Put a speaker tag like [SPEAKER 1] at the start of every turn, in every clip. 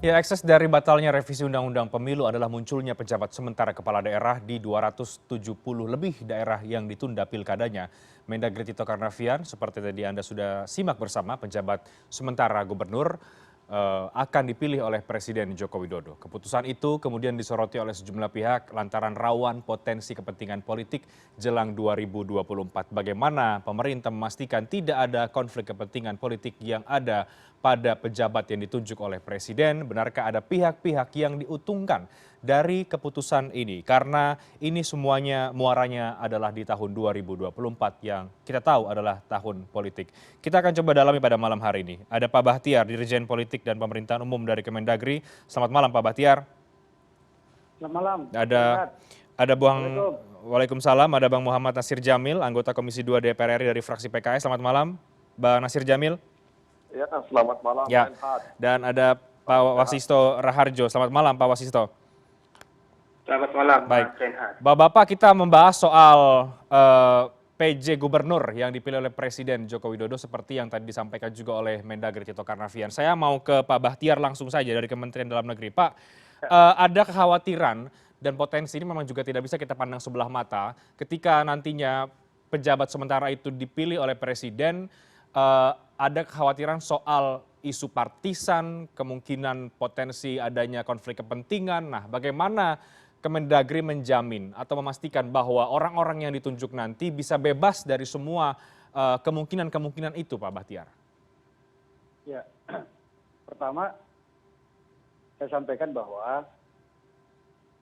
[SPEAKER 1] Ya, ekses dari batalnya revisi Undang-Undang Pemilu adalah munculnya pejabat sementara kepala daerah di 270 lebih daerah yang ditunda pilkadanya. Mendagri Tito Karnavian, seperti tadi Anda sudah simak bersama, penjabat sementara gubernur akan dipilih oleh Presiden Joko Widodo. Keputusan itu kemudian disoroti oleh sejumlah pihak lantaran rawan potensi kepentingan politik jelang 2024. Bagaimana pemerintah memastikan tidak ada konflik kepentingan politik yang ada pada pejabat yang ditunjuk oleh Presiden? Benarkah ada pihak-pihak yang diuntungkan dari keputusan ini? Karena ini semuanya muaranya adalah di tahun 2024 yang kita tahu adalah tahun politik. Kita akan coba dalami pada malam hari ini. Ada Pak Bahtiar, Dirjen Politik dan Pemerintahan Umum dari Kemendagri. Selamat malam Pak Bahtiar.
[SPEAKER 2] Selamat malam.
[SPEAKER 1] Ada Waalaikumsalam, ada Bang Muhammad Nasir Jamil, anggota Komisi 2 DPR RI dari fraksi PKS. Selamat malam, Bang Nasir Jamil.
[SPEAKER 3] Ya, selamat malam.
[SPEAKER 1] Ya. Dan ada Pak Wasisto Raharjo. Selamat malam Pak Wasisto.
[SPEAKER 2] Selamat malam,
[SPEAKER 1] Baik.
[SPEAKER 2] Renhat.
[SPEAKER 1] Bapak, kita membahas soal PJ Gubernur yang dipilih oleh Presiden Joko Widodo seperti yang tadi disampaikan juga oleh Mendagri Tito Karnavian. Saya mau ke Pak Bahtiar langsung saja dari Kementerian Dalam Negeri. Pak, ada kekhawatiran dan potensi ini memang juga tidak bisa kita pandang sebelah mata ketika nantinya pejabat sementara itu dipilih oleh Presiden, ada kekhawatiran soal isu partisan, kemungkinan potensi adanya konflik kepentingan. Nah, bagaimana Kemendagri menjamin atau memastikan bahwa orang-orang yang ditunjuk nanti bisa bebas dari semua kemungkinan-kemungkinan itu, Pak Bahtiar?
[SPEAKER 2] Ya, pertama saya sampaikan bahwa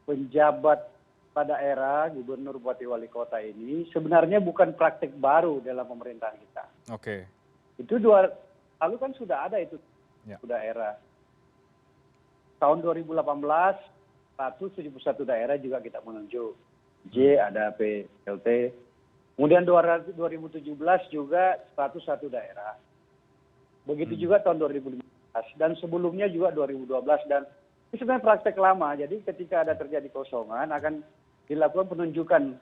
[SPEAKER 2] penjabat pada era gubernur, bupati, wali kota ini sebenarnya bukan praktik baru dalam pemerintahan kita.
[SPEAKER 1] Oke.
[SPEAKER 2] Itu lalu kan sudah ada itu daerah. Tahun 2018 171 daerah juga kita menunjuk. J ada PLT. Kemudian 2017 juga 101 daerah. Begitu juga tahun 2015 dan sebelumnya juga 2012 dan ini sebenarnya praktek lama. Jadi ketika ada terjadi kosongan akan dilakukan penunjukan.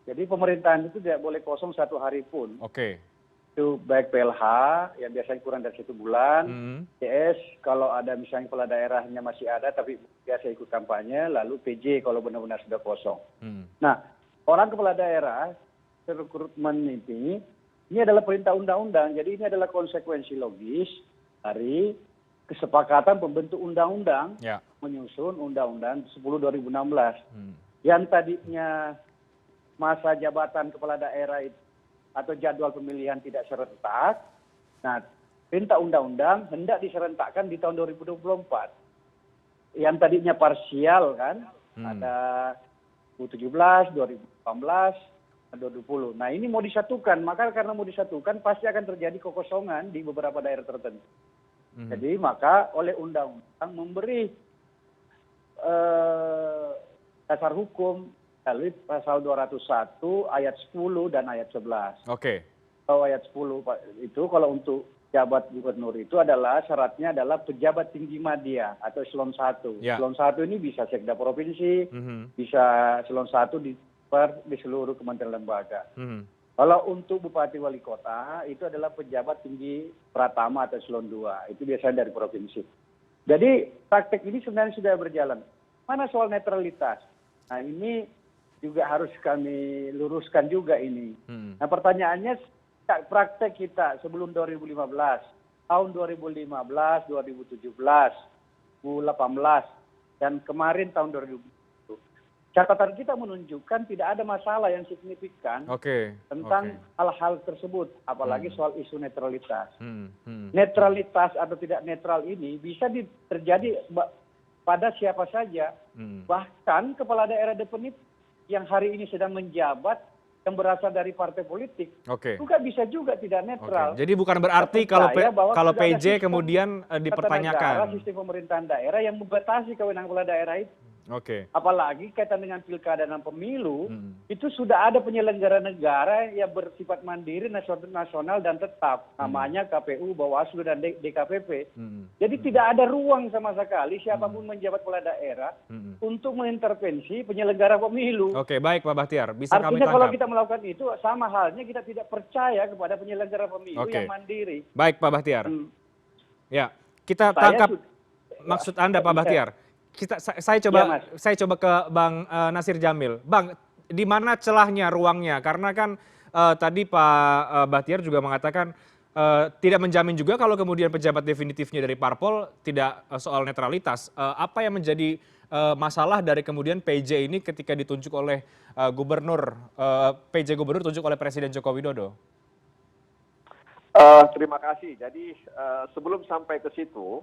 [SPEAKER 2] Jadi pemerintahan itu tidak boleh kosong satu hari pun.
[SPEAKER 1] Oke.
[SPEAKER 2] Itu baik PLH yang biasanya kurang dari 1 bulan, CS kalau ada misalnya kepala daerahnya masih ada tapi biasa ikut kampanye, lalu PJ kalau benar-benar sudah kosong. Nah, orang kepala daerah rekrutmen ini adalah perintah undang-undang, jadi ini adalah konsekuensi logis dari kesepakatan pembentuk undang-undang menyusun Undang-Undang 10/2016 yang tadinya masa jabatan kepala daerah itu atau jadwal pemilihan tidak serentak. Nah, perintah undang-undang hendak diserentakkan di tahun 2024. Yang tadinya parsial kan, ada 2017, 2018, 2020. Nah, ini mau disatukan, maka karena mau disatukan pasti akan terjadi kekosongan di beberapa daerah tertentu. Jadi maka oleh undang-undang memberi dasar hukum melalui pasal 201 ayat 10 dan ayat 11.
[SPEAKER 1] Oke.
[SPEAKER 2] Kalau ayat 10 itu kalau untuk jabat gubernur itu adalah syaratnya adalah pejabat tinggi media atau eselon 1. Eselon 1 ini bisa sekda provinsi, bisa eselon 1 di seluruh kementerian lembaga. Kalau untuk bupati wali kota itu adalah pejabat tinggi pratama atau eselon 2. Itu biasanya dari provinsi. Jadi praktek ini sebenarnya sudah berjalan. Mana soal netralitas? Nah, ini juga harus kami luruskan juga ini. Nah, pertanyaannya praktek kita sebelum 2015, tahun 2015, 2017, 2018, dan kemarin tahun 2020. Catatan kita menunjukkan tidak ada masalah yang signifikan tentang hal-hal tersebut, apalagi soal isu netralitas. Netralitas atau tidak netral ini bisa terjadi pada siapa saja, bahkan kepala daerah definitif yang hari ini sedang menjabat yang berasal dari partai politik juga bisa juga tidak netral.
[SPEAKER 1] Jadi bukan berarti kalau PJ kemudian dipertanyakan.
[SPEAKER 2] Sistem pemerintahan daerah yang membatasi kewenangan kepala daerah itu. Apalagi kaitan dengan pilkada dan pemilu, itu sudah ada penyelenggara negara yang bersifat mandiri, nasional dan tetap. Namanya KPU, Bawaslu, dan DKPP. Jadi tidak ada ruang sama sekali siapapun menjabat kepala daerah untuk mengintervensi penyelenggara pemilu.
[SPEAKER 1] Oke, baik Pak Bahtiar, bisa kami
[SPEAKER 2] Artinya
[SPEAKER 1] tangkap.
[SPEAKER 2] kalau kita melakukan itu, sama halnya kita tidak percaya kepada penyelenggara pemilu yang mandiri.
[SPEAKER 1] Baik Pak Bahtiar. Ya, kita tangkap. maksud Anda Pak Bahtiar? Saya coba ke Bang Nasir Jamil. Bang, di mana celahnya, ruangnya? Karena kan tadi Pak Bahtiar juga mengatakan tidak menjamin juga kalau kemudian pejabat definitifnya dari parpol tidak soal netralitas. Apa yang menjadi masalah dari kemudian PJ ini ketika ditunjuk oleh PJ Gubernur ditunjuk oleh Presiden Joko Widodo?
[SPEAKER 3] Terima kasih. Jadi sebelum sampai ke situ,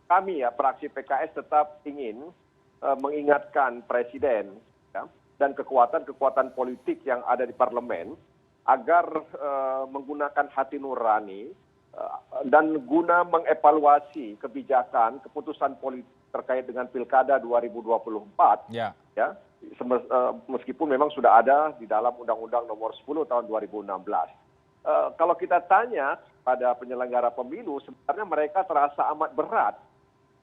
[SPEAKER 3] kami ya fraksi PKS tetap ingin mengingatkan Presiden ya, dan kekuatan-kekuatan politik yang ada di parlemen agar menggunakan hati nurani dan guna mengevaluasi kebijakan keputusan politik terkait dengan Pilkada 2024 ya, meskipun memang sudah ada di dalam Undang-Undang Nomor 10 Tahun 2016. Kalau kita tanya pada penyelenggara pemilu, sebenarnya mereka terasa amat berat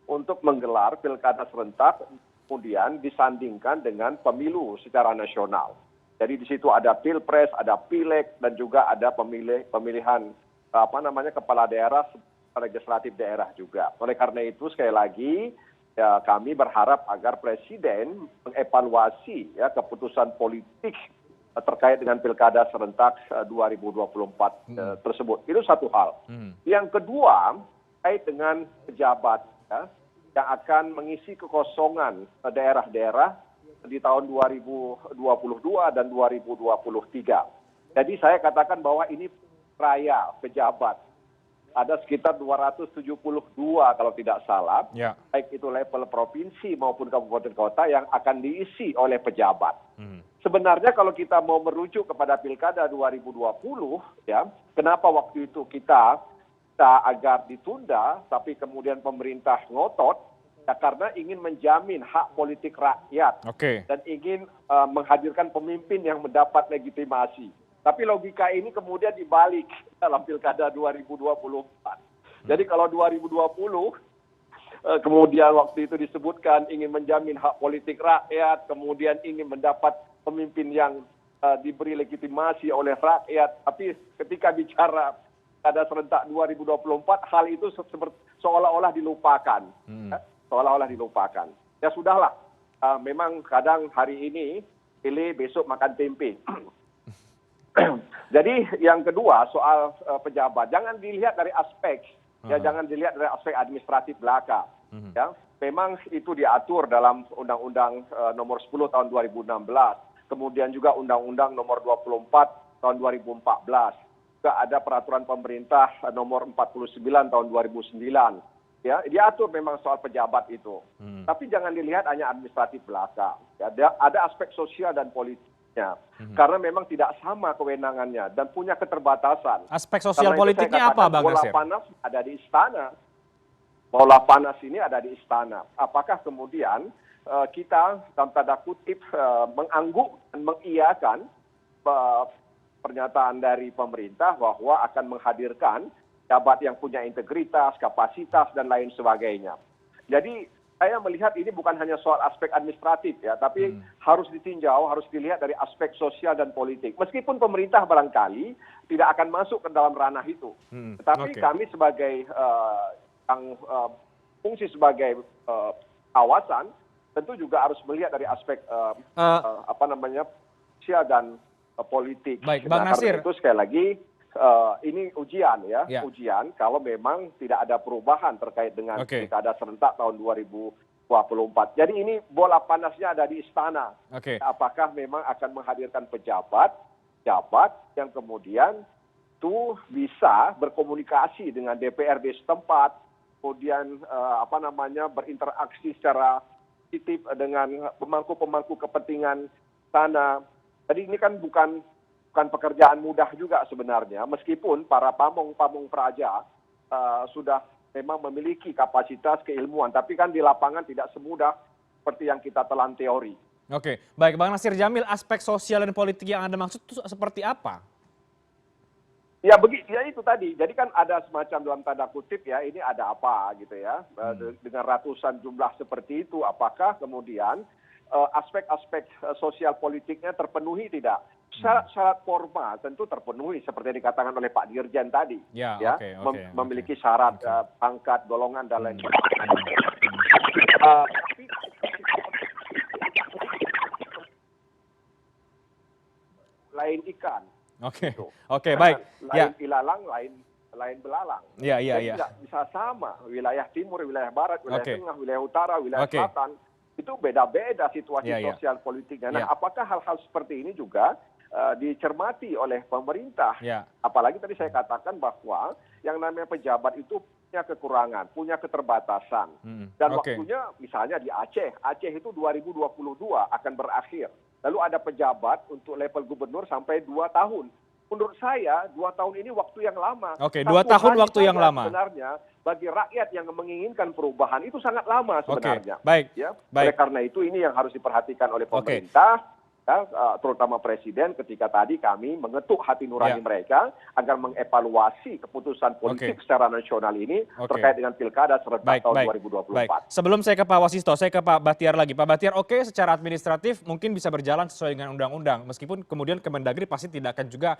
[SPEAKER 3] untuk menggelar pilkada serentak, kemudian disandingkan dengan pemilu secara nasional. Jadi di situ ada pilpres, ada pileg, dan juga ada pemilihan kepala daerah, legislatif daerah juga. Oleh karena itu sekali lagi ya, kami berharap agar Presiden mengevaluasi ya keputusan politik terkait dengan pilkada serentak 2024 tersebut. Itu satu hal. Yang kedua, terkait dengan pejabat ya, yang akan mengisi kekosongan daerah-daerah di tahun 2022 dan 2023. Jadi saya katakan bahwa ini raya pejabat. Ada sekitar 272 kalau tidak salah, baik itu level provinsi maupun kabupaten kota yang akan diisi oleh pejabat. Sebenarnya kalau kita mau merujuk kepada Pilkada 2020, ya, kenapa waktu itu kita agar ditunda, tapi kemudian pemerintah ngotot, ya karena ingin menjamin hak politik rakyat dan ingin menghadirkan pemimpin yang mendapat legitimasi. Tapi logika ini kemudian dibalik dalam Pilkada 2024. Jadi kalau 2020 kemudian waktu itu disebutkan ingin menjamin hak politik rakyat, kemudian ingin mendapat pemimpin yang diberi legitimasi oleh rakyat. Tapi ketika bicara pada serentak 2024, hal itu seolah-olah dilupakan. Seolah-olah dilupakan. Ya sudahlah, memang kadang hari ini pilih, besok makan tempe. Jadi yang kedua soal pejabat, jangan dilihat dari aspek, ya jangan dilihat dari aspek administratif belaka. Ya, memang itu diatur dalam Undang-Undang Nomor 10 Tahun 2016, kemudian juga Undang-Undang Nomor 24 Tahun 2014, juga ada Peraturan Pemerintah Nomor 49 Tahun 2009. Ya, diatur memang soal pejabat itu. Tapi jangan dilihat hanya administratif belaka. Ya, ada aspek sosial dan politiknya. Karena memang tidak sama kewenangannya dan punya keterbatasan.
[SPEAKER 1] Aspek sosial politiknya apa, Bang Nasir?
[SPEAKER 3] Bola panas ada di istana. Bola panas ini ada di istana. Apakah kemudian kita dalam tanda kutip mengangguk dan mengiyakan pernyataan dari pemerintah bahwa akan menghadirkan pejabat yang punya integritas, kapasitas, dan lain sebagainya. Jadi saya melihat ini bukan hanya soal aspek administratif ya, tapi harus ditinjau, harus dilihat dari aspek sosial dan politik. Meskipun pemerintah barangkali tidak akan masuk ke dalam ranah itu. Tetapi kami sebagai fungsi sebagai kawasan tentu juga harus melihat dari aspek sosial dan politik.
[SPEAKER 1] Baik, Bang Nasir.
[SPEAKER 3] Karena itu sekali lagi ini ujian ya, ujian kalau memang tidak ada perubahan terkait dengan pilkada serentak tahun 2024. Jadi ini bola panasnya ada di istana. Apakah memang akan menghadirkan pejabat yang kemudian itu bisa berkomunikasi dengan DPRD setempat, kemudian berinteraksi secara positif dengan pemangku-pemangku kepentingan sana. Jadi ini kan bukan pekerjaan mudah juga sebenarnya, meskipun para pamong praja sudah memang memiliki kapasitas keilmuan, tapi kan di lapangan tidak semudah seperti yang kita telan teori.
[SPEAKER 1] Oke, baik Bang Nasir Jamil, aspek sosial dan politik yang Anda maksud itu seperti apa?
[SPEAKER 3] Ya itu tadi, jadi kan ada semacam dalam tanda kutip ya, ini ada apa gitu ya, dengan ratusan jumlah seperti itu, apakah kemudian aspek-aspek sosial politiknya terpenuhi tidak? syarat formal tentu terpenuhi seperti yang dikatakan oleh Pak Dirjen tadi,
[SPEAKER 1] Ya,
[SPEAKER 3] ya, memiliki syarat pangkat, golongan dan lain sebagainya. Tapi lain ikan.
[SPEAKER 1] Oke, baik.
[SPEAKER 3] Lain ilalang, lain belalang.
[SPEAKER 1] Ya.
[SPEAKER 3] Tidak bisa sama. Wilayah timur, wilayah barat, wilayah tengah, wilayah utara, wilayah selatan, itu beda-beda situasi sosial politiknya. Nah, apakah hal-hal seperti ini juga dicermati oleh pemerintah? Apalagi tadi saya katakan bahwa yang namanya pejabat itu punya kekurangan, punya keterbatasan. Dan waktunya misalnya di Aceh itu 2022 akan berakhir. Lalu ada pejabat untuk level gubernur sampai 2 tahun. Menurut saya 2 tahun ini waktu yang lama.
[SPEAKER 1] 2 tahun waktu yang lama.
[SPEAKER 3] Sebenarnya bagi rakyat yang menginginkan perubahan itu sangat lama sebenarnya.
[SPEAKER 1] Baik.
[SPEAKER 3] Oleh karena itu ini yang harus diperhatikan oleh pemerintah. Terutama Presiden ketika tadi kami mengetuk hati nurani mereka agar mengevaluasi keputusan politik secara nasional ini terkait dengan pilkada serentak tahun 2024.
[SPEAKER 1] Baik. Sebelum saya ke Pak Wasisto, saya ke Pak Bahtiar lagi. Pak Bahtiar, secara administratif mungkin bisa berjalan sesuai dengan undang-undang, meskipun kemudian Kemendagri pasti tidak akan juga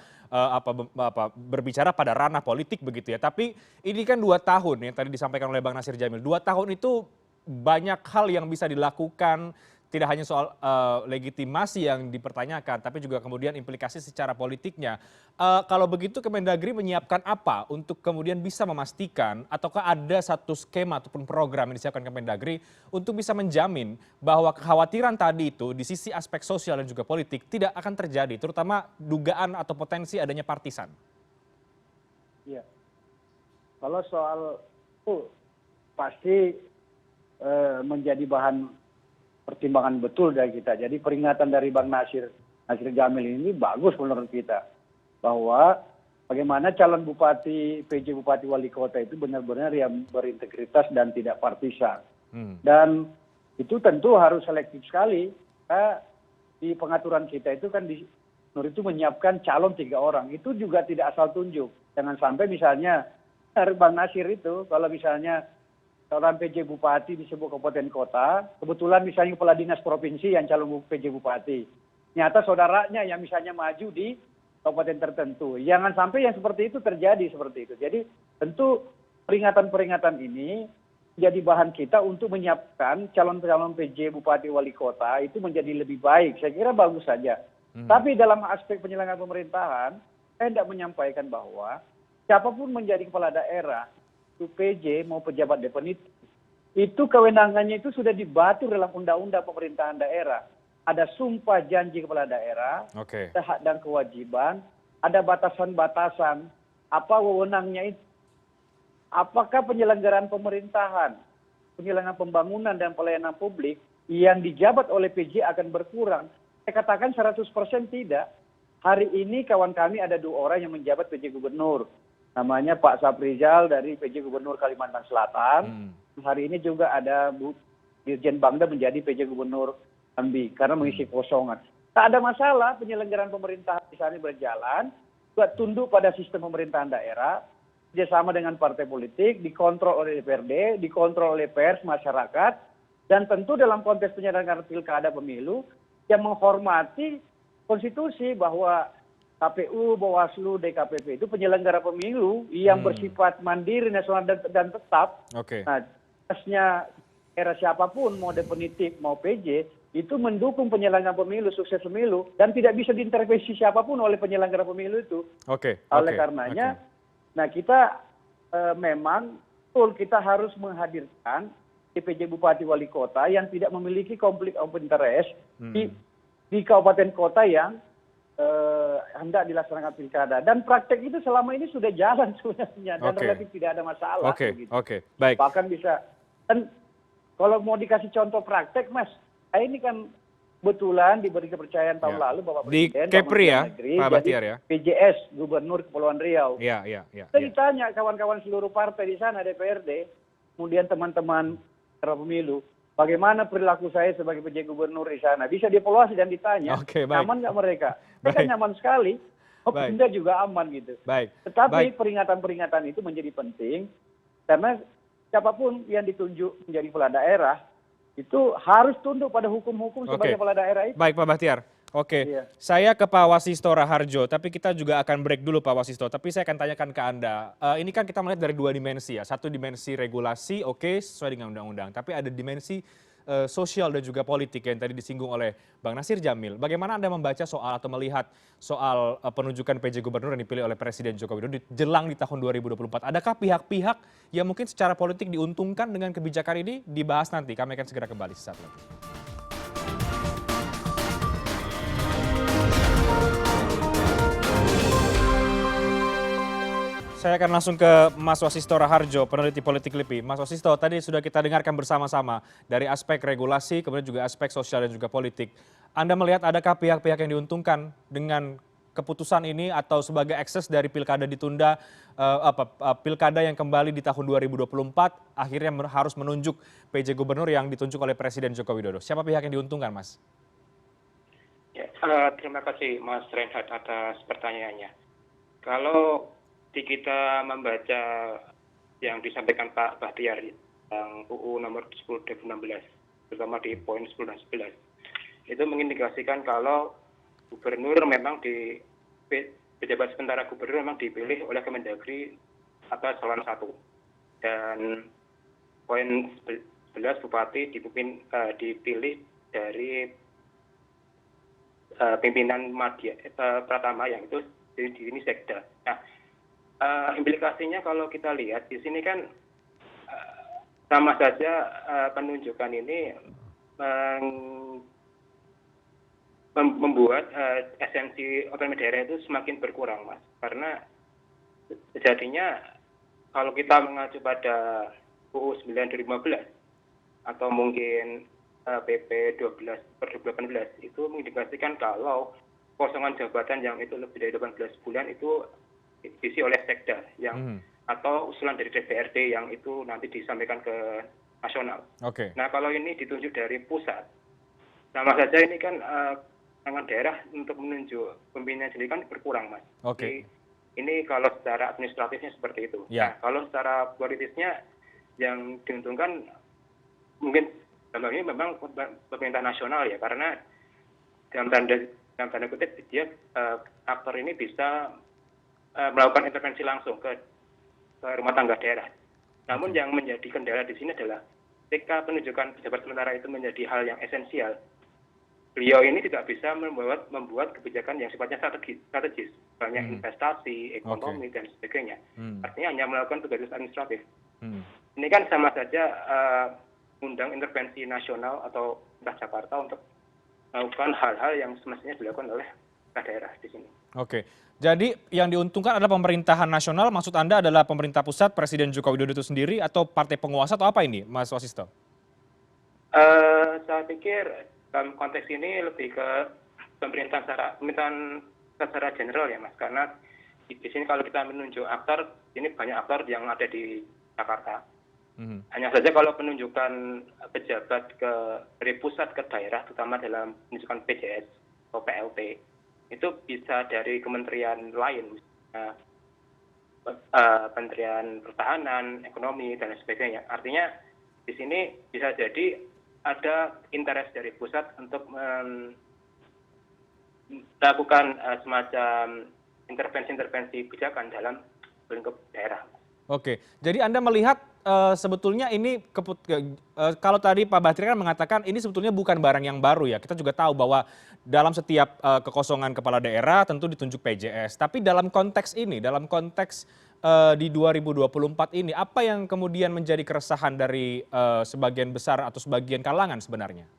[SPEAKER 1] berbicara pada ranah politik begitu ya. Tapi ini kan 2 tahun yang tadi disampaikan oleh Bang Nasir Jamil. 2 tahun itu banyak hal yang bisa dilakukan. Tidak hanya soal legitimasi yang dipertanyakan, tapi juga kemudian implikasi secara politiknya. Kalau begitu Kemendagri menyiapkan apa untuk kemudian bisa memastikan ataukah ada satu skema ataupun program yang disiapkan Kemendagri untuk bisa menjamin bahwa kekhawatiran tadi itu di sisi aspek sosial dan juga politik tidak akan terjadi, terutama dugaan atau potensi adanya partisan?
[SPEAKER 2] Iya. Kalau soal itu pasti menjadi bahan pertimbangan betul dari kita. Jadi peringatan dari Bang Nasir Jamil ini bagus menurut kita. Bahwa bagaimana calon bupati, PJ Bupati Wali Kota itu benar-benar yang berintegritas dan tidak partisan. Dan itu tentu harus selektif sekali. Di pengaturan kita itu kan Nur itu menyiapkan calon 3 orang. Itu juga tidak asal tunjuk. Jangan sampai misalnya dari Bang Nasir itu, kalau misalnya seorang PJ Bupati di sebuah kabupaten kota, kebetulan misalnya kepala dinas provinsi yang calon PJ Bupati. Nyata saudaranya yang misalnya maju di kabupaten tertentu. Jangan sampai yang seperti itu terjadi seperti itu. Jadi tentu peringatan-peringatan ini jadi bahan kita untuk menyiapkan calon-calon PJ Bupati Wali Kota itu menjadi lebih baik. Saya kira bagus saja. Tapi dalam aspek penyelenggaraan pemerintahan, saya tidak menyampaikan bahwa siapapun menjadi kepala daerah, itu PJ mau pejabat definitif, itu kewenangannya itu sudah diatur dalam undang-undang pemerintahan daerah. Ada sumpah janji kepala daerah, ada hak dan kewajiban, ada batasan-batasan, apa wewenangnya itu. Apakah penyelenggaraan pemerintahan, penyelenggaraan pembangunan dan pelayanan publik yang dijabat oleh PJ akan berkurang? Saya katakan 100% tidak. Hari ini kawan kami ada 2 orang yang menjabat PJ Gubernur. Namanya Pak Saprizal dari PJ Gubernur Kalimantan Selatan. Hari ini juga ada Bu Dirjen Bangda menjadi PJ Gubernur Jambi karena mengisi kosongan. Tak ada masalah penyelenggaraan pemerintahan di sana berjalan, juga tunduk pada sistem pemerintahan daerah, kerjasama dengan partai politik, dikontrol oleh DPRD, dikontrol oleh pers, masyarakat, dan tentu dalam konteks penyelenggaraan pilkada pemilu yang menghormati konstitusi bahwa KPU, Bawaslu, DKPP itu penyelenggara pemilu yang bersifat mandiri, nasional dan tetap. Nah, tugasnya era siapapun, mau definitif, mau PJ, itu mendukung penyelenggaraan pemilu, sukses pemilu, dan tidak bisa diintervensi siapapun oleh penyelenggara pemilu itu. Oleh karenanya, nah kita memang betul kita harus menghadirkan PJ Bupati Wali Kota yang tidak memiliki konflik of interest di kabupaten kota yang hendak dilaksanakan pilkada, dan praktek itu selama ini sudah jalan sebenarnya dan relatif tidak ada masalah.
[SPEAKER 1] Baik.
[SPEAKER 2] Bahkan bisa, dan kalau mau dikasih contoh praktek, Mas, ini kan kebetulan diberi kepercayaan tahun lalu Bapak Presiden
[SPEAKER 1] di Kepri ya, Pak Bahtiar ya,
[SPEAKER 2] PJS Gubernur Kepulauan Riau. Saya ditanya kawan-kawan seluruh partai di sana, DPRD, kemudian teman-teman pemilu, bagaimana perilaku saya sebagai PJ Gubernur di sana? Bisa dievaluasi dan ditanya, nyaman nggak mereka? Mereka nyaman sekali, Pindah juga aman gitu. Tetapi peringatan-peringatan itu menjadi penting, karena siapapun yang ditunjuk menjadi kepala daerah, itu harus tunduk pada hukum-hukum sebagai kepala daerah itu.
[SPEAKER 1] Baik Pak Bahtiar. Oke,
[SPEAKER 2] Iya.
[SPEAKER 1] saya ke Pak Wasisto Raharjo, tapi kita juga akan break dulu Pak Wasisto. Tapi saya akan tanyakan ke Anda, ini kan kita melihat dari dua dimensi ya. Satu dimensi regulasi, oke, sesuai dengan undang-undang. Tapi ada dimensi sosial dan juga politik yang tadi disinggung oleh Bang Nasir Jamil. Bagaimana Anda membaca soal atau melihat soal penunjukan PJ Gubernur yang dipilih oleh Presiden Joko Widodo jelang di tahun 2024? Adakah pihak-pihak yang mungkin secara politik diuntungkan dengan kebijakan ini? Dibahas nanti, kami akan segera kembali sesaat lagi. Saya akan langsung ke Mas Wasisto Raharjo, peneliti politik LIPI. Mas Wasisto, tadi sudah kita dengarkan bersama-sama dari aspek regulasi, kemudian juga aspek sosial dan juga politik. Anda melihat adakah pihak-pihak yang diuntungkan dengan keputusan ini atau sebagai ekses dari pilkada ditunda, pilkada yang kembali di tahun 2024, akhirnya harus menunjuk PJ Gubernur yang ditunjuk oleh Presiden Joko Widodo. Siapa pihak yang diuntungkan, Mas?
[SPEAKER 4] Ya, terima kasih Mas Reinhardt atas pertanyaannya. Kalau kita membaca yang disampaikan Pak Bahtiar yang UU nomor 10 2016, terutama di poin 10 dan 11, itu mengindikasikan kalau gubernur memang pejabat sementara gubernur memang dipilih oleh Kemendagri atas calon satu. Dan poin 11 bupati dipilih dari pimpinan media Pratama yang itu di ini sekda. Nah, implikasinya kalau kita lihat di sini kan sama saja penunjukan ini membuat esensi otonomi daerah itu semakin berkurang, Mas. Karena sejatinya kalau kita mengacu pada UU 9 2015 atau mungkin PP 12 per 2018 itu mengindikasikan kalau kosongan jabatan yang itu lebih dari 18 bulan itu diisi oleh sekda yang atau usulan dari DPRD yang itu nanti disampaikan ke nasional.
[SPEAKER 1] Oke.
[SPEAKER 4] Nah, kalau ini ditunjuk dari pusat, sama saja ini kan tangan daerah untuk menunjuk pimpinan sendiri kan berkurang, Mas.
[SPEAKER 1] Oke.
[SPEAKER 4] Jadi, ini kalau secara administratifnya seperti itu.
[SPEAKER 1] Ya.
[SPEAKER 4] Nah, kalau secara politisnya yang diuntungkan mungkin dalam ini memang pemerintah nasional ya, karena dalam tanda kutip dia aktor ini bisa melakukan intervensi langsung ke rumah tangga daerah. Namun yang menjadi kendala di sini adalah ketika penunjukan pejabat sementara itu menjadi hal yang esensial, beliau ini tidak bisa membuat kebijakan yang sifatnya strategis, banyak investasi, ekonomi dan sebagainya. Artinya hanya melakukan tugas administratif. Ini kan sama saja undang intervensi nasional atau pemerintah Jakarta untuk melakukan hal-hal yang semestinya dilakukan oleh daerah di sini.
[SPEAKER 1] Oke, jadi yang diuntungkan adalah pemerintahan nasional, maksud Anda adalah pemerintah pusat, Presiden Joko Widodo itu sendiri, atau partai penguasa, atau apa ini, Mas Wasisto?
[SPEAKER 4] Saya pikir dalam konteks ini lebih ke pemerintahan secara general ya, Mas. Karena di sini kalau kita menunjuk aktor, ini banyak aktor yang ada di Jakarta. Hanya saja kalau penunjukan pejabat dari pusat ke daerah, terutama dalam penunjukan PJS atau PLT, itu bisa dari kementerian lain, misalnya Kementerian Pertahanan, Ekonomi, dan sebagainya. Artinya di sini bisa jadi ada interest dari pusat untuk melakukan semacam intervensi-intervensi kebijakan dalam lingkup daerah.
[SPEAKER 1] Oke, jadi Anda melihat sebetulnya ini kalau tadi Pak Bahtiar kan mengatakan ini sebetulnya bukan barang yang baru ya. Kita juga tahu bahwa dalam setiap kekosongan kepala daerah tentu ditunjuk PJS. Tapi dalam konteks ini, dalam konteks di 2024 ini, apa yang kemudian menjadi keresahan dari sebagian besar atau sebagian kalangan sebenarnya?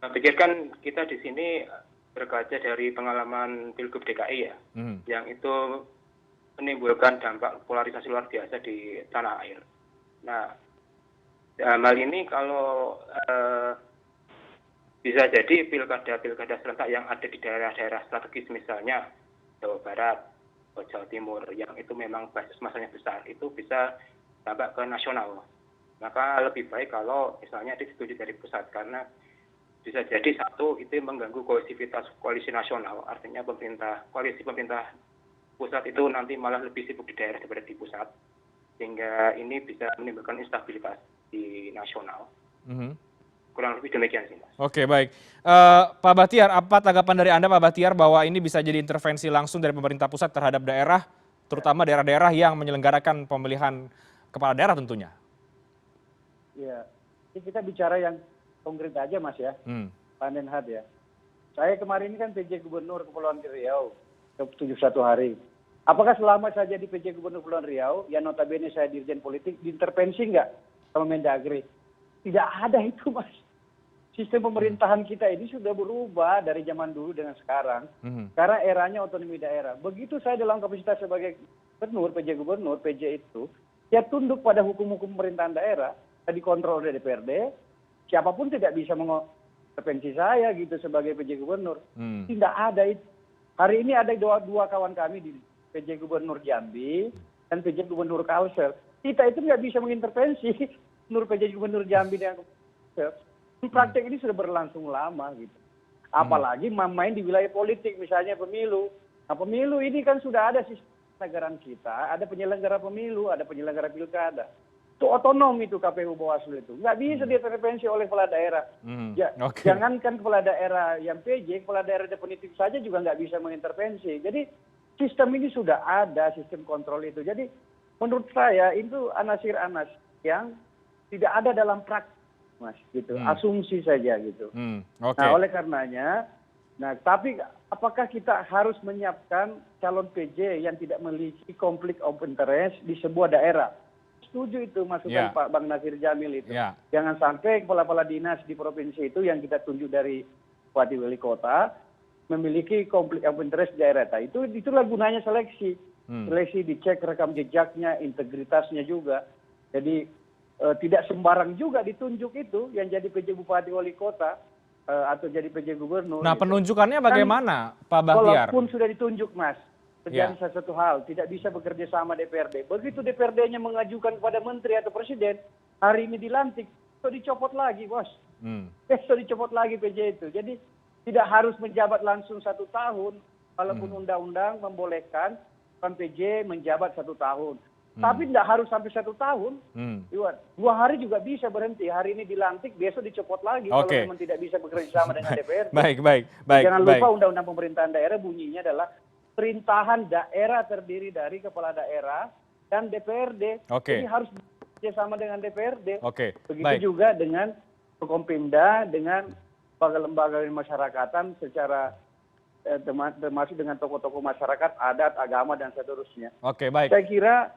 [SPEAKER 4] Saya pikir kan kita di sini berkaca dari pengalaman Pilgub DKI ya, yang itu menimbulkan dampak polarisasi luar biasa di tanah air. Nah, dalam hal ini kalau bisa jadi pilkada serentak yang ada di daerah-daerah strategis misalnya Jawa Barat atau Jawa Timur yang itu memang basis masanya besar, itu bisa dampak ke nasional. Maka lebih baik kalau misalnya disetujui dari pusat, karena bisa jadi satu itu mengganggu kohesivitas koalisi nasional, artinya koalisi pemerintah pusat itu nanti malah lebih sibuk di daerah daripada di pusat, sehingga ini bisa menimbulkan instabilitas di nasional. kurang lebih demikian sih, Mas.
[SPEAKER 1] Oke, baik. Pak Bahtiar, apa tanggapan dari Anda, Pak Bahtiar, bahwa ini bisa jadi intervensi langsung dari pemerintah pusat terhadap daerah, terutama daerah-daerah yang menyelenggarakan pemilihan kepala daerah tentunya?
[SPEAKER 2] Ya, ini kita bicara yang konkret aja, Mas ya, Pak Menhad ya. Saya kemarin ini kan PJ Gubernur Kepulauan Riau 71 hari. Apakah selama saya jadi PJ Gubernur Kepulauan Riau, yang notabene saya dirjen politik, diintervensi nggak sama Mendagri? Tidak ada itu, Mas. Sistem pemerintahan kita ini sudah berubah dari zaman dulu dengan sekarang. Karena eranya otonomi daerah. Begitu saya dalam kapasitas sebagai gubernur, PJ itu, ya tunduk pada hukum-hukum pemerintahan daerah, dikontrol oleh DPRD, siapapun tidak bisa mengintervensi saya gitu sebagai PJ Gubernur. Tidak ada itu. Hari ini ada dua kawan kami di PJ Gubernur Jambi dan PJ Gubernur Kalsel. Kita itu nggak bisa mengintervensi menurut PJ Gubernur Jambi dan Kalsel. Praktek ini sudah berlangsung lama gitu. Apalagi main di wilayah politik, misalnya pemilu. Nah, pemilu ini kan sudah ada sistem negara kita, ada penyelenggara pemilu, ada penyelenggara pilkada. Itu otonom itu KPU Bawaslu itu. Nggak bisa diintervensi oleh kepala daerah. Jangankan kepala daerah yang PJ, kepala daerah definitif saja juga nggak bisa mengintervensi. Jadi sistem ini sudah ada, sistem kontrol itu. Jadi menurut saya itu anasir-anas yang tidak ada dalam praktik, Mas, gitu. Asumsi saja gitu. Nah, oleh karenanya, tapi apakah kita harus menyiapkan calon PJ yang tidak memiliki konflik of interest di sebuah daerah? Setuju itu masukan Pak Bang Nasir Jamil itu. Jangan sampai kepala-kepala dinas di provinsi itu yang kita tunjuk dari Bupati Wali Kota memiliki konflik of interest di daerah. Nah, itulah gunanya seleksi. Seleksi dicek rekam jejaknya, integritasnya juga. Jadi tidak sembarang juga ditunjuk itu yang jadi PJ Bupati Wali Kota atau jadi PJ Gubernur.
[SPEAKER 1] Nah, penunjukannya bagaimana, Pak Bahtiar?
[SPEAKER 2] Walaupun sudah ditunjuk, Mas, terjadi satu hal, tidak bisa bekerja sama DPRD. Begitu DPRD-nya mengajukan kepada menteri atau presiden, hari ini dilantik, besok dicopot lagi, Bos. Besok dicopot lagi PJ itu. Jadi tidak harus menjabat langsung 1 tahun, walaupun undang-undang membolehkan PJ menjabat 1 tahun. Tapi tidak harus sampai 1 tahun. 2 hari juga bisa berhenti. Hari ini dilantik, besok dicopot lagi kalau memang tidak bisa bekerja sama dengan DPRD.
[SPEAKER 1] Baik.
[SPEAKER 2] Jangan lupa Undang-Undang Pemerintahan Daerah bunyinya adalah perintahan daerah terdiri dari kepala daerah dan DPRD. Ini harus bekerja sama dengan DPRD. Begitu juga dengan Forkompimda, dengan lembaga-lembaga masyarakatan secara termasuk dengan tokoh-tokoh masyarakat, adat, agama, dan seterusnya. Saya kira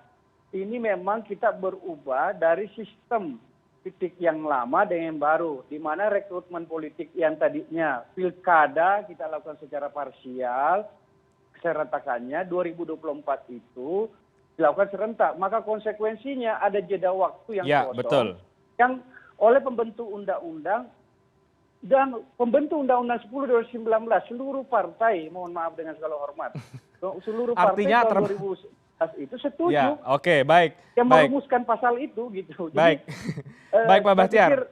[SPEAKER 2] ini memang kita berubah dari sistem politik yang lama dengan yang baru, di mana rekrutmen politik yang tadinya pilkada kita lakukan secara parsial, serentakannya 2024 itu dilakukan serentak. Maka konsekuensinya ada jeda waktu yang kosong, yang oleh pembentuk undang-undang dan pembentuk Undang-Undang 10 2019 seluruh partai, mohon maaf dengan segala hormat, seluruh partai tahun 2000 itu setuju.
[SPEAKER 1] Baik.
[SPEAKER 2] Yang merumuskan pasal itu gitu.
[SPEAKER 1] Baik. Baik, Pak Bahtiar.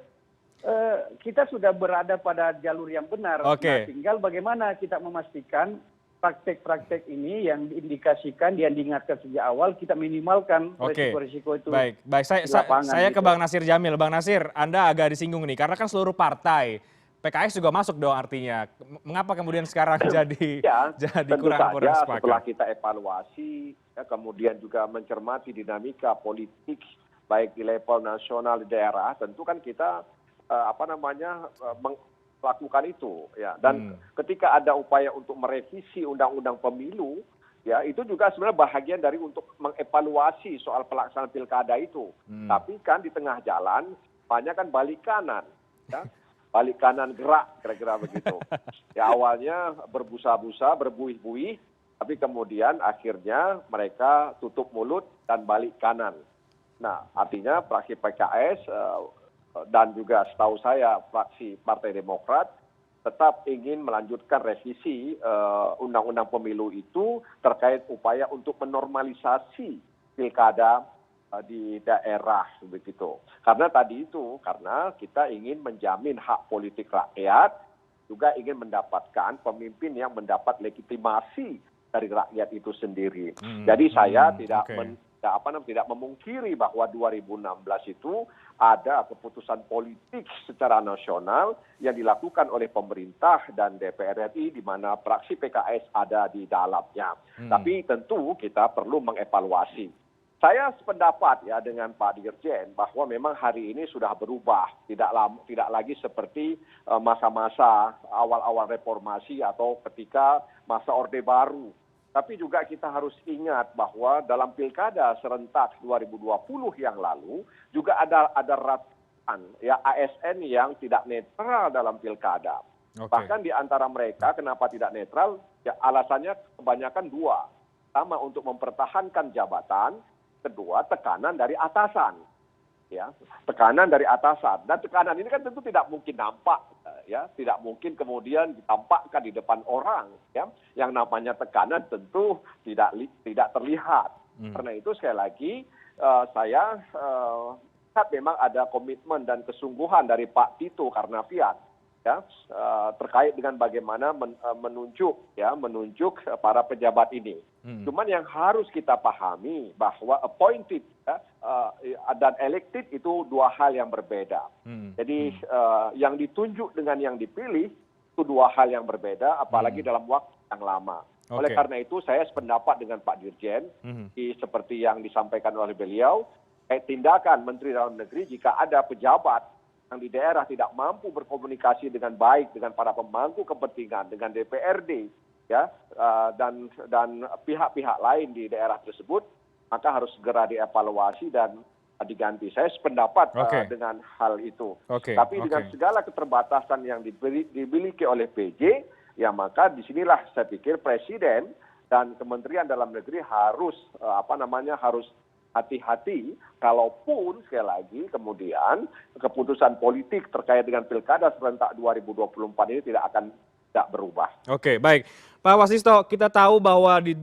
[SPEAKER 2] Kita sudah berada pada jalur yang benar. Nah, tinggal bagaimana kita memastikan praktek-praktek ini yang diindikasikan, yang diingatkan sejak awal, kita minimalkan risiko-risiko itu.
[SPEAKER 1] Baik. Saya ke Bang Nasir Jamil. Bang Nasir, Anda agak disinggung nih, karena kan seluruh partai, PKS juga masuk dong artinya. Mengapa kemudian sekarang jadi kurang sepakat?
[SPEAKER 3] Setelah kita evaluasi, kemudian juga mencermati dinamika politik baik di level nasional di daerah, tentu kan kita melakukan itu, ya. Dan ketika ada upaya untuk merevisi undang-undang pemilu, ya itu juga sebenarnya bahagian dari untuk mengevaluasi soal pelaksanaan pilkada itu. Tapi kan di tengah jalan banyak kan balik kanan, ya. Balik kanan gerak, kira-kira begitu. Ya awalnya berbusa-busa, berbuih-buih, tapi kemudian akhirnya mereka tutup mulut dan balik kanan. Nah, artinya fraksi PKS dan juga setahu saya fraksi Partai Demokrat tetap ingin melanjutkan revisi undang-undang pemilu itu terkait upaya untuk menormalisasi pilkada di daerah begitu. Karena tadi itu, karena kita ingin menjamin hak politik rakyat, juga ingin mendapatkan pemimpin yang mendapat legitimasi dari rakyat itu sendiri. Jadi saya tidak tidak memungkiri bahwa 2016 itu ada keputusan politik secara nasional yang dilakukan oleh pemerintah dan DPR RI di mana fraksi PKS ada di dalamnya. Tapi tentu kita perlu mengevaluasi. Saya sependapat ya dengan Pak Dirjen bahwa memang hari ini sudah berubah, tidak lagi seperti masa-masa awal-awal reformasi atau ketika masa Orde Baru. Tapi juga kita harus ingat bahwa dalam pilkada serentak 2020 yang lalu juga ada ratusan ya ASN yang tidak netral dalam pilkada. Bahkan di antara mereka kenapa tidak netral? Ya alasannya kebanyakan dua. Pertama untuk mempertahankan jabatan, kedua tekanan dari atasan. Ya, tekanan dari atasan. Dan tekanan ini kan tentu tidak mungkin nampak, ya, tidak mungkin kemudian ditampakkan di depan orang, ya. Yang namanya tekanan tentu tidak terlihat. Karena itu sekali lagi saya lihat memang ada komitmen dan kesungguhan dari Pak Tito Karnavian, ya, terkait dengan bagaimana menunjuk para pejabat ini. Cuman yang harus kita pahami bahwa appointed dan elected itu dua hal yang berbeda. Jadi yang ditunjuk dengan yang dipilih itu dua hal yang berbeda, apalagi dalam waktu yang lama. Oleh karena itu saya sependapat dengan Pak Dirjen, seperti yang disampaikan oleh beliau, tindakan Menteri Dalam Negeri jika ada pejabat yang di daerah tidak mampu berkomunikasi dengan baik dengan para pemangku kepentingan, dengan DPRD, ya, dan pihak-pihak lain di daerah tersebut, maka harus segera dievaluasi dan diganti. Saya sependapat dengan hal itu. Tapi dengan segala keterbatasan yang dimiliki oleh PJ, ya maka disinilah saya pikir Presiden dan Kementerian Dalam Negeri harus harus hati-hati, kalaupun sekali lagi kemudian keputusan politik terkait dengan pilkada serentak 2024 ini tidak berubah.
[SPEAKER 1] Oke, baik. Pak Wasisto, kita tahu bahwa di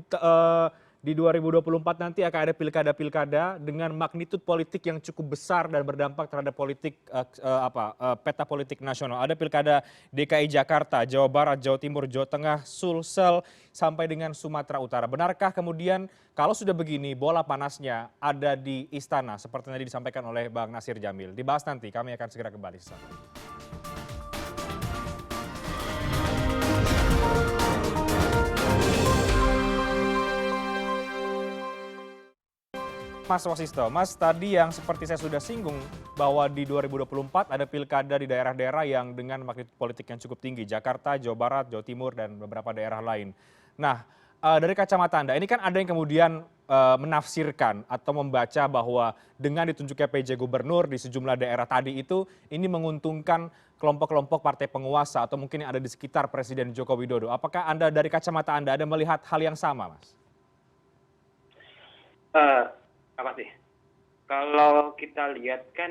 [SPEAKER 1] 2024 nanti akan ada pilkada-pilkada dengan magnitud politik yang cukup besar dan berdampak terhadap politik peta politik nasional. Ada pilkada DKI Jakarta, Jawa Barat, Jawa Timur, Jawa Tengah, Sulsel, sampai dengan Sumatera Utara. Benarkah kemudian kalau sudah begini bola panasnya ada di istana seperti tadi disampaikan oleh Bang Nasir Jamil? Dibahas nanti, kami akan segera kembali sesaat lagi. Mas Wasisto, Mas tadi yang seperti saya sudah singgung bahwa di 2024 ada pilkada di daerah-daerah yang dengan magnitud politik yang cukup tinggi, Jakarta, Jawa Barat, Jawa Timur, dan beberapa daerah lain. Nah, dari kacamata Anda, ini kan ada yang kemudian menafsirkan atau membaca bahwa dengan ditunjuknya PJ Gubernur di sejumlah daerah tadi itu, ini menguntungkan kelompok-kelompok partai penguasa atau mungkin yang ada di sekitar Presiden Joko Widodo. Apakah Anda dari kacamata Anda ada melihat hal yang sama, Mas?
[SPEAKER 4] Apa sih? Kalau kita lihat kan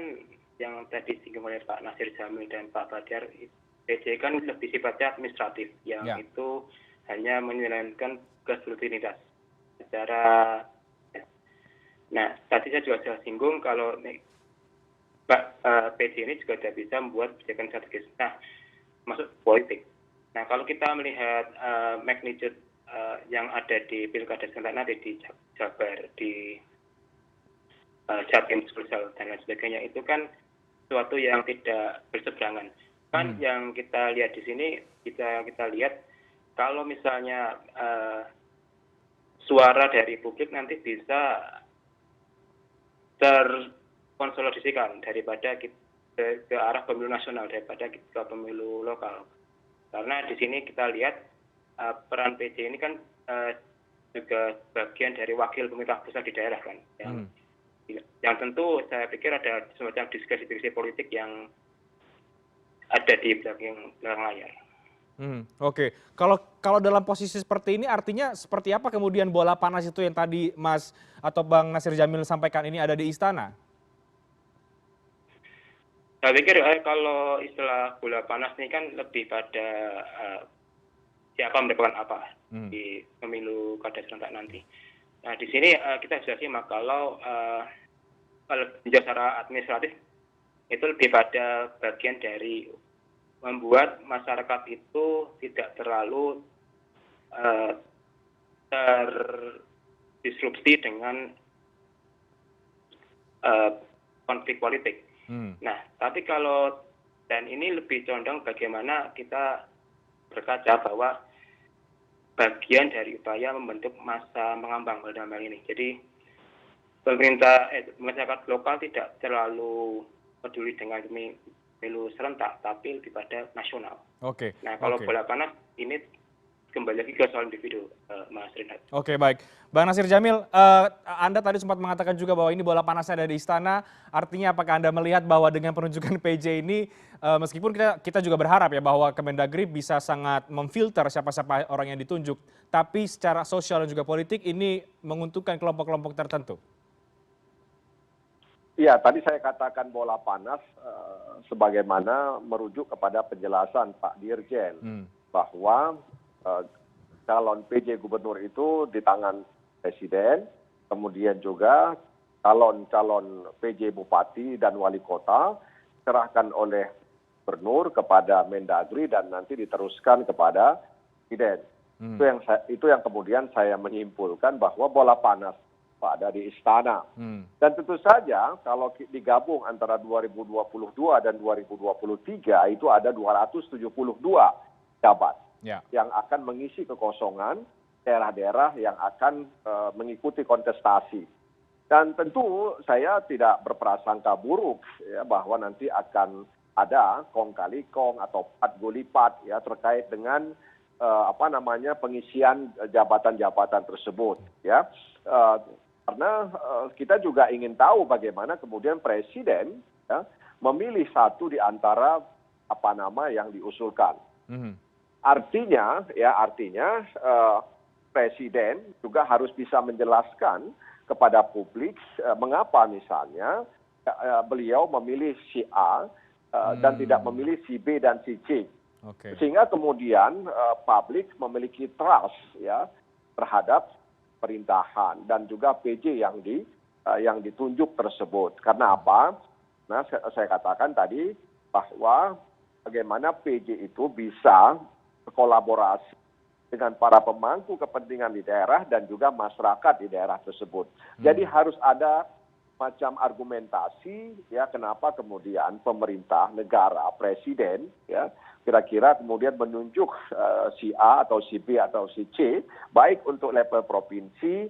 [SPEAKER 4] yang tadi disinggung oleh Pak Nasir Jamil dan Pak Badar, PJ kan lebih sifatnya administratif, yang itu hanya menjalankan tugas rutinitas secara. Nah, tadi saya juga sudah singgung kalau PJ ini juga tidak bisa membuat kebijakan strategis. Nah, masuk politik. Nah, kalau kita melihat magnitude yang ada di pilkada serentak nanti di Jabar, di Jatim, Sulsel, dan lain sebagainya, itu kan sesuatu yang tidak berseberangan. Kan yang kita lihat di sini, kita lihat kalau misalnya suara dari publik nanti bisa terkonsolidasikan daripada ke arah pemilu nasional daripada ke pemilu lokal. Karena di sini kita lihat peran PJ ini kan juga bagian dari wakil pemerintah pusat di daerah kan, yang tentu saya pikir ada semacam diskusi politik yang ada di belakang layar.
[SPEAKER 1] Oke, kalau dalam posisi seperti ini artinya seperti apa kemudian bola panas itu yang tadi Mas atau Bang Nasir Jamil sampaikan ini ada di istana?
[SPEAKER 4] Saya pikir kalau istilah bola panas ini kan lebih pada siapa mendapatkan apa di pemilu kada serentak nanti. Nah, di sini kita bisa simak kalau secara administratif itu lebih pada bagian dari membuat masyarakat itu tidak terlalu terdisrupsi dengan konflik politik. Nah, tapi kalau dan ini lebih condong bagaimana kita berkaca bahwa bagian dari upaya membentuk massa mengambang dalam hal ini. Jadi masyarakat lokal tidak terlalu peduli dengan pemilu serentak, tapi lebih pada nasional.
[SPEAKER 1] Oke.
[SPEAKER 4] Nah, kalau bola panas ini kembali lagi ke soal individu, Mas Reinhard.
[SPEAKER 1] Oke, baik. Bang Nasir Jamil, Anda tadi sempat mengatakan juga bahwa ini bola panasnya ada di istana. Artinya apakah Anda melihat bahwa dengan penunjukan PJ ini, meskipun kita juga berharap ya bahwa Kemendagri bisa sangat memfilter siapa-siapa orang yang ditunjuk, tapi secara sosial dan juga politik ini menguntungkan kelompok-kelompok tertentu?
[SPEAKER 3] Iya, tadi saya katakan bola panas sebagaimana merujuk kepada penjelasan Pak Dirjen bahwa calon PJ gubernur itu di tangan presiden, kemudian juga calon PJ bupati dan wali kota diserahkan oleh gubernur kepada Mendagri dan nanti diteruskan kepada presiden. Itu yang kemudian saya menyimpulkan bahwa bola panas ada di istana. Dan tentu saja kalau digabung antara 2022 dan 2023 itu ada 272 jabat yang akan mengisi kekosongan daerah-daerah yang akan mengikuti kontestasi. Dan tentu saya tidak berprasangka buruk ya bahwa nanti akan ada kong kali kong atau pat gulipat ya terkait dengan pengisian jabatan-jabatan tersebut ya. Karena kita juga ingin tahu bagaimana kemudian presiden ya, memilih satu di antara nama yang diusulkan. Artinya presiden juga harus bisa menjelaskan kepada publik mengapa misalnya beliau memilih si A dan tidak memilih si B dan si C. Sehingga kemudian publik memiliki trust ya terhadap pemerintahan dan juga PJ yang ditunjuk tersebut. Karena apa? Nah, saya katakan tadi bahwa bagaimana PJ itu bisa berkolaborasi dengan para pemangku kepentingan di daerah dan juga masyarakat di daerah tersebut. Jadi harus ada macam argumentasi ya kenapa kemudian pemerintah negara presiden ya kira-kira kemudian menunjuk si A atau si B atau si C baik untuk level provinsi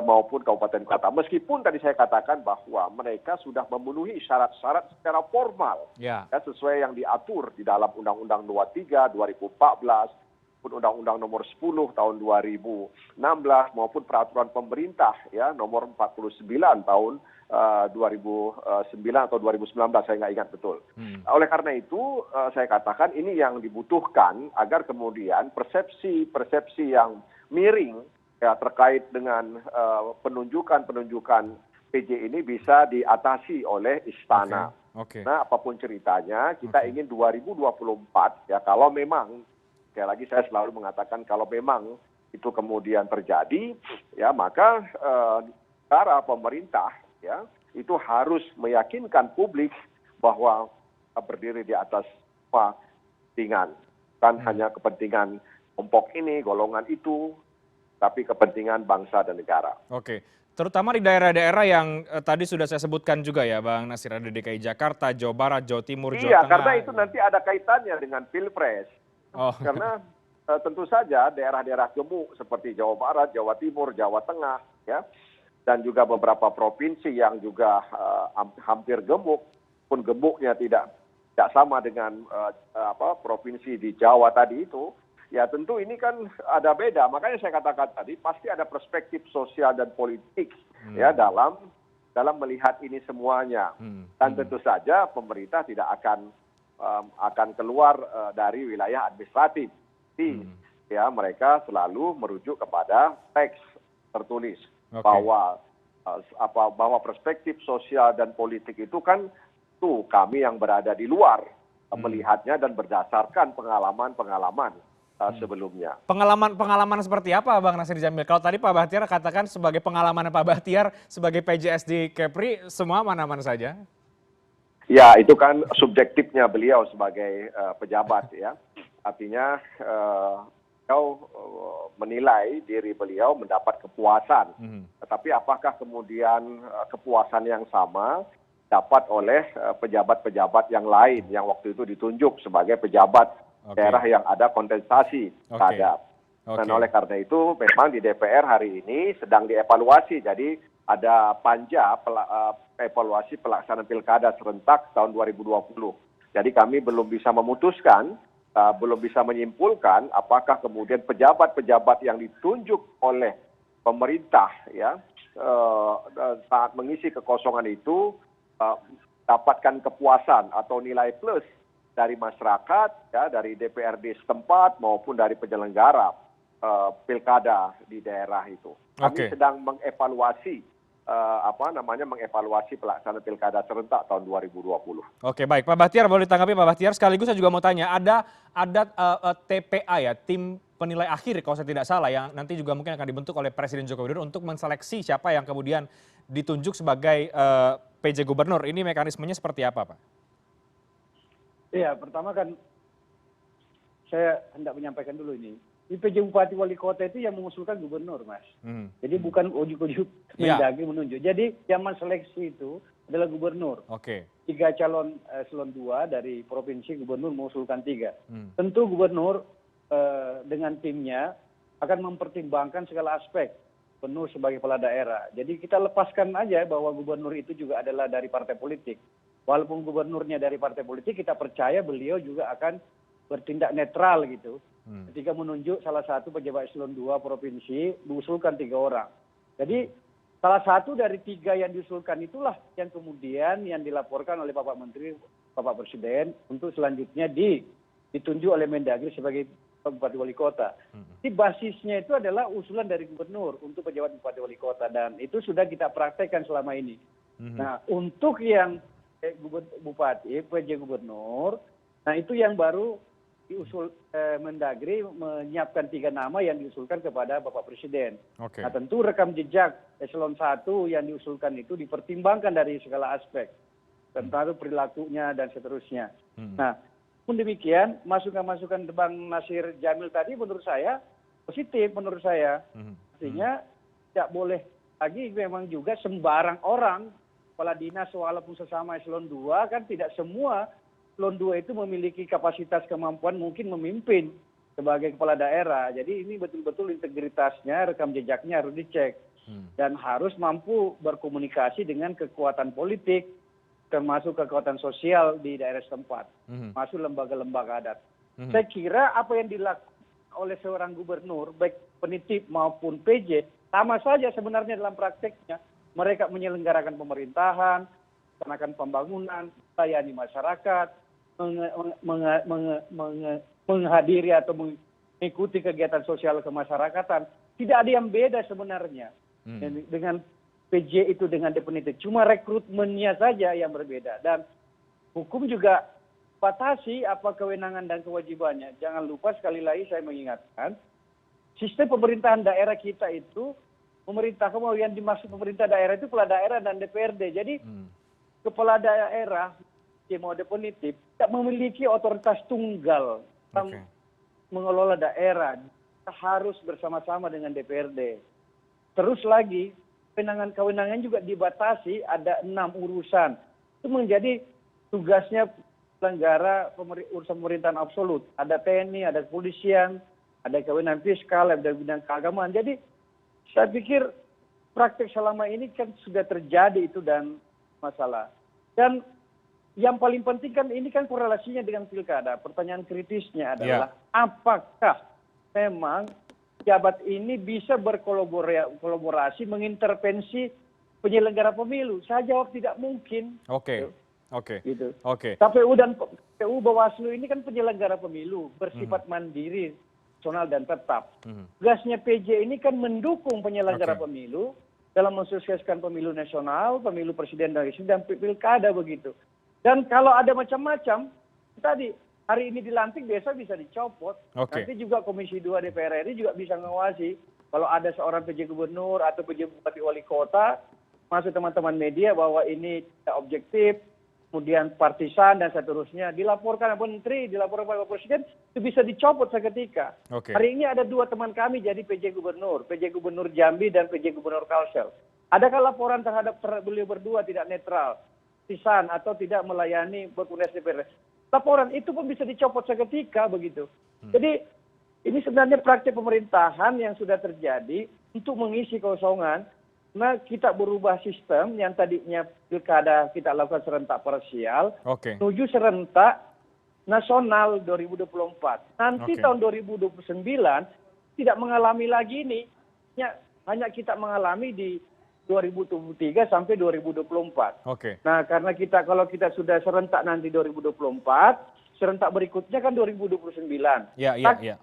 [SPEAKER 3] maupun kabupaten kota. Meskipun tadi saya katakan bahwa mereka sudah memenuhi syarat-syarat secara formal ya sesuai yang diatur di dalam Undang-Undang 23 2014 Undang-Undang nomor 10 tahun 2016 maupun peraturan pemerintah ya nomor 49 tahun 2009 atau 2019 saya nggak ingat betul. Oleh karena itu saya katakan ini yang dibutuhkan agar kemudian persepsi yang miring ya terkait dengan penunjukan PJ ini bisa diatasi oleh istana. Nah apapun ceritanya kita ingin 2024 ya kalau memang sekali lagi saya selalu mengatakan kalau memang itu kemudian terjadi ya maka negara pemerintah ya itu harus meyakinkan publik bahwa berdiri di atas kepentingan bukan hanya kepentingan kelompok ini golongan itu tapi kepentingan bangsa dan negara.
[SPEAKER 1] Oke, terutama di daerah-daerah yang tadi sudah saya sebutkan juga ya Bang Nasir, ada DKI Jakarta, Jawa Barat, Jawa Timur, Jawa Tengah.
[SPEAKER 3] Iya, karena itu nanti ada kaitannya dengan Pilpres. Karena tentu saja daerah-daerah gemuk seperti Jawa Barat, Jawa Timur, Jawa Tengah ya dan juga beberapa provinsi yang juga hampir gemuk pun gemuknya tidak sama dengan provinsi di Jawa tadi itu ya tentu ini kan ada beda. Makanya saya katakan tadi pasti ada perspektif sosial dan politik ya dalam melihat ini semuanya. Dan tentu saja pemerintah tidak akan keluar dari wilayah administratif. Ya mereka selalu merujuk kepada teks tertulis bahwa perspektif sosial dan politik itu kan tuh kami yang berada di luar melihatnya dan berdasarkan pengalaman sebelumnya.
[SPEAKER 1] Pengalaman seperti apa Bang Nasir Jamil? Kalau tadi Pak Bahtiar katakan sebagai pengalaman Pak Bahtiar sebagai PJS di Kepri semua aman-aman saja?
[SPEAKER 3] Ya itu kan subjektifnya beliau sebagai pejabat ya. Artinya beliau menilai diri beliau mendapat kepuasan. Tetapi apakah kemudian kepuasan yang sama dapat oleh pejabat-pejabat yang lain yang waktu itu ditunjuk sebagai pejabat daerah yang ada kontestasi terhadap. Dan oleh karena itu memang di DPR hari ini sedang dievaluasi. Jadi ada panja evaluasi pelaksanaan pilkada serentak tahun 2020. Jadi kami belum bisa memutuskan, belum bisa menyimpulkan apakah kemudian pejabat-pejabat yang ditunjuk oleh pemerintah ya saat mengisi kekosongan itu dapatkan kepuasan atau nilai plus dari masyarakat, ya, dari DPRD setempat maupun dari penyelenggara pilkada di daerah itu. Kami sedang mengevaluasi mengevaluasi pelaksanaan pilkada serentak tahun 2020.
[SPEAKER 1] Oke, baik, Pak Bahtiar boleh ditanggapi Pak Bahtiar. Sekaligus saya juga mau tanya, ada TPA ya, tim penilai akhir kalau saya tidak salah yang nanti juga mungkin akan dibentuk oleh Presiden Joko Widodo untuk menseleksi siapa yang kemudian ditunjuk sebagai PJ Gubernur. Ini mekanismenya seperti apa, Pak?
[SPEAKER 2] Iya, pertama kan saya hendak menyampaikan dulu ini. PJ Bupati Wali Kota itu yang mengusulkan gubernur, Mas. Jadi bukan ujuk-ujuk Mendagri menunjuk. Jadi yang menseleksi itu adalah gubernur. 3 calon eselon 2 dari provinsi gubernur mengusulkan 3. Tentu gubernur dengan timnya akan mempertimbangkan segala aspek gubernur sebagai kepala daerah. Jadi kita lepaskan aja bahwa gubernur itu juga adalah dari partai politik. Walaupun gubernurnya dari partai politik, kita percaya beliau juga akan bertindak netral gitu. Ketika menunjuk salah satu pejabat eselon 2 provinsi, diusulkan 3 orang. Jadi salah satu dari 3 yang diusulkan itulah yang kemudian yang dilaporkan oleh Bapak Menteri, Bapak Presiden untuk selanjutnya ditunjuk oleh Mendagri sebagai Bupati Wali Kota. Jadi basisnya itu adalah usulan dari gubernur untuk pejabat Bupati Wali Kota dan itu sudah kita praktekkan selama ini. Nah untuk yang Bupati, PJ Gubernur, nah itu yang baru diusul Mendagri menyiapkan 3 nama yang diusulkan kepada Bapak Presiden. Nah tentu rekam jejak eselon 1 yang diusulkan itu dipertimbangkan dari segala aspek, tentang perilakunya dan seterusnya. Nah pun demikian masukan-masukan Bang Nasir Jamil tadi menurut saya positif menurut saya. Artinya tidak boleh lagi memang juga sembarang orang kepala dinas walaupun sesama eselon 2 kan tidak semua eselon 2 itu memiliki kapasitas kemampuan mungkin memimpin sebagai kepala daerah. Jadi ini betul-betul integritasnya, rekam jejaknya harus dicek. Dan harus mampu berkomunikasi dengan kekuatan politik, termasuk kekuatan sosial di daerah setempat, masuk lembaga-lembaga adat. Saya kira apa yang dilakukan oleh seorang gubernur, baik penitip maupun PJ, sama saja sebenarnya dalam prakteknya. Mereka menyelenggarakan pemerintahan, melaksanakan pembangunan, melayani masyarakat, menghadiri atau mengikuti kegiatan sosial kemasyarakatan. Tidak ada yang beda sebenarnya dengan PJ itu dengan definitif. Cuma rekrutmennya saja yang berbeda. Dan hukum juga batasi apa kewenangan dan kewajibannya. Jangan lupa sekali lagi saya mengingatkan, sistem pemerintahan daerah kita itu, pemerintah yang dimaksud pemerintah daerah itu kepala daerah dan DPRD. Jadi kepala daerah yang mau definitif tidak memiliki otoritas tunggal dalam mengelola daerah. Kita harus bersama-sama dengan DPRD. Terus lagi kewenangan juga dibatasi, ada 6 urusan. Itu menjadi tugasnya penyelenggara urusan pemerintahan absolut. Ada TNI, ada kepolisian, ada kewenangan fiskal, ada bidang keagamaan. Jadi saya pikir praktek selama ini kan sudah terjadi itu dan masalah. Dan yang paling penting kan ini kan korelasinya dengan pilkada. Pertanyaan kritisnya adalah apakah memang pejabat ini bisa berkolaborasi mengintervensi penyelenggara pemilu? Saya jawab tidak mungkin. Gitu. KPU dan KPU Bawaslu ini kan penyelenggara pemilu bersifat mandiri, nasional dan tetap. Tugasnya PJ ini kan mendukung penyelenggara pemilu dalam mensukseskan pemilu nasional, pemilu presiden dan pilkada begitu. Dan kalau ada macam-macam, tadi hari ini dilantik, besok bisa dicopot. Nanti juga Komisi 2 DPR RI juga bisa mengawasi. Kalau ada seorang PJ Gubernur atau PJ Bupati Wali Kota, masuk teman-teman media bahwa ini tidak objektif, kemudian partisan dan seterusnya, dilaporkan Pak Menteri, dilaporkan Pak Presiden, itu bisa dicopot seketika.
[SPEAKER 1] Oke.
[SPEAKER 2] Hari ini ada 2 teman kami jadi PJ Gubernur Jambi dan PJ Gubernur Kalsel. Adakah laporan terhadap beliau berdua tidak netral, partisan atau tidak melayani berkunas DPR? Laporan itu pun bisa dicopot seketika begitu. Jadi ini sebenarnya praktik pemerintahan yang sudah terjadi untuk mengisi kosongan. Nah, kita berubah sistem yang tadinya pilkada kita lakukan serentak parsial,
[SPEAKER 1] Oke.
[SPEAKER 2] menuju serentak nasional 2024. Nanti
[SPEAKER 1] Oke.
[SPEAKER 2] tahun 2029 tidak mengalami lagi ini. Hanya kita mengalami di 2023 sampai 2024.
[SPEAKER 1] Oke.
[SPEAKER 2] Nah, karena kalau kita sudah serentak nanti 2024, serentak berikutnya kan 2029.
[SPEAKER 1] Ya,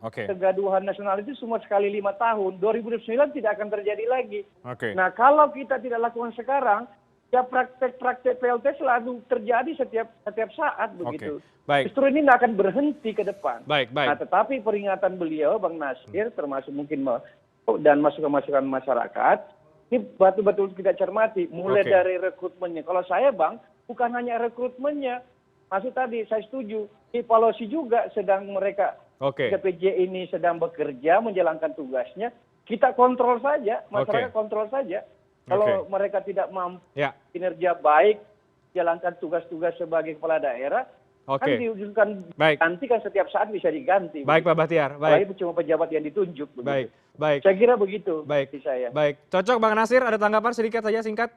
[SPEAKER 1] oke.
[SPEAKER 2] Kegaduhan nasional itu semua sekali 5 tahun. 2029 tidak akan terjadi lagi.
[SPEAKER 1] Oke.
[SPEAKER 2] Nah, kalau kita tidak lakukan sekarang, ya praktek-praktek PLT selalu terjadi setiap saat begitu.
[SPEAKER 1] Baik.
[SPEAKER 2] Justru ini nggak akan berhenti ke depan.
[SPEAKER 1] Baik.
[SPEAKER 2] Nah, tetapi peringatan beliau, Bang Nasir, termasuk mungkin dan masukan-masukan masyarakat, ini betul-betul kita cermati, mulai
[SPEAKER 1] Oke.
[SPEAKER 2] dari rekrutmennya. Kalau saya, Bang, bukan hanya rekrutmennya. Maksud tadi, saya setuju. Evaluasi juga sedang mereka,
[SPEAKER 1] Oke.
[SPEAKER 2] PJ ini sedang bekerja, menjalankan tugasnya. Kita kontrol saja, masyarakat
[SPEAKER 1] Oke.
[SPEAKER 2] kontrol saja. Kalau mereka tidak mampu
[SPEAKER 1] Ya.
[SPEAKER 2] kinerja baik, jalankan tugas-tugas sebagai kepala daerah, kan
[SPEAKER 1] Oke.
[SPEAKER 2] diusulkan
[SPEAKER 1] Baik.
[SPEAKER 2] ganti kan setiap saat bisa diganti.
[SPEAKER 1] Baik, Pak Bahtiar.
[SPEAKER 2] Apalagi
[SPEAKER 1] Baik.
[SPEAKER 2] cuma pejabat yang ditunjuk. Begitu.
[SPEAKER 1] Baik.
[SPEAKER 2] Saya kira begitu.
[SPEAKER 1] Baik.
[SPEAKER 2] Di saya.
[SPEAKER 1] Baik. Cocok Bang Nasir, ada tanggapan sedikit saja singkat?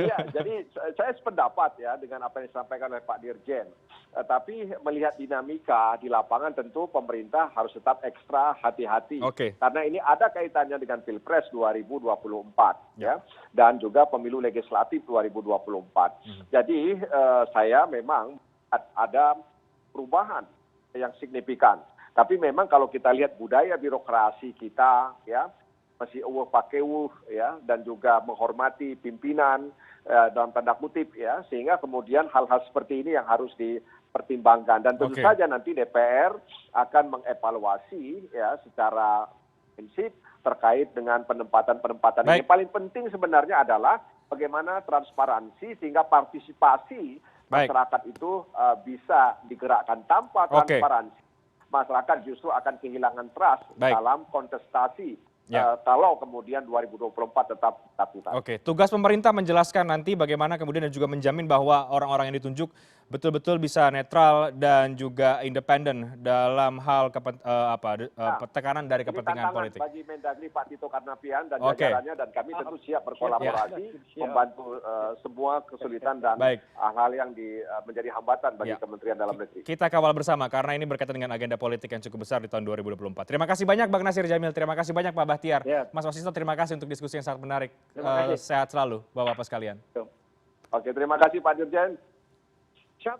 [SPEAKER 3] Ya, jadi saya sependapat ya dengan apa yang disampaikan oleh Pak Dirjen. Tapi melihat dinamika di lapangan tentu pemerintah harus tetap ekstra hati-hati.
[SPEAKER 1] Oke.
[SPEAKER 3] Karena ini ada kaitannya dengan Pilpres 2024 ya, dan juga pemilu legislatif 2024. Jadi saya memang ada perubahan yang signifikan. Tapi memang kalau kita lihat budaya birokrasi kita ya, masih pakewuh ya, dan juga menghormati pimpinan dalam tanda kutip ya, sehingga kemudian hal-hal seperti ini yang harus dipertimbangkan, dan tentu saja nanti DPR akan mengevaluasi ya secara prinsip terkait dengan penempatan-penempatan. Yang paling penting sebenarnya adalah bagaimana transparansi sehingga partisipasi masyarakat itu bisa digerakkan. Tanpa transparansi masyarakat justru akan kehilangan trust dalam kontestasi. Kalau kemudian 2024 tetap dilakukan.
[SPEAKER 1] Oke, tugas pemerintah menjelaskan nanti bagaimana kemudian dan juga menjamin bahwa orang-orang yang ditunjuk betul-betul bisa netral dan juga independen dalam hal tekanan dari kepentingan politik.
[SPEAKER 3] Bagi Mendagri Pak Tito Karnavian dan jajarannya, dan kami tentu siap berkolaborasi membantu semua kesulitan dan hal-hal yang menjadi hambatan bagi Kementerian Dalam Negeri.
[SPEAKER 1] Kita kawal bersama karena ini berkaitan dengan agenda politik yang cukup besar di tahun 2024. Terima kasih banyak Bang Nasir Jamil, terima kasih banyak Pak Bahtiar. Mas Wasisto, terima kasih untuk diskusi yang sangat menarik. Sehat selalu Bapak-Bapak sekalian.
[SPEAKER 3] Oke, terima kasih Pak Dirjen.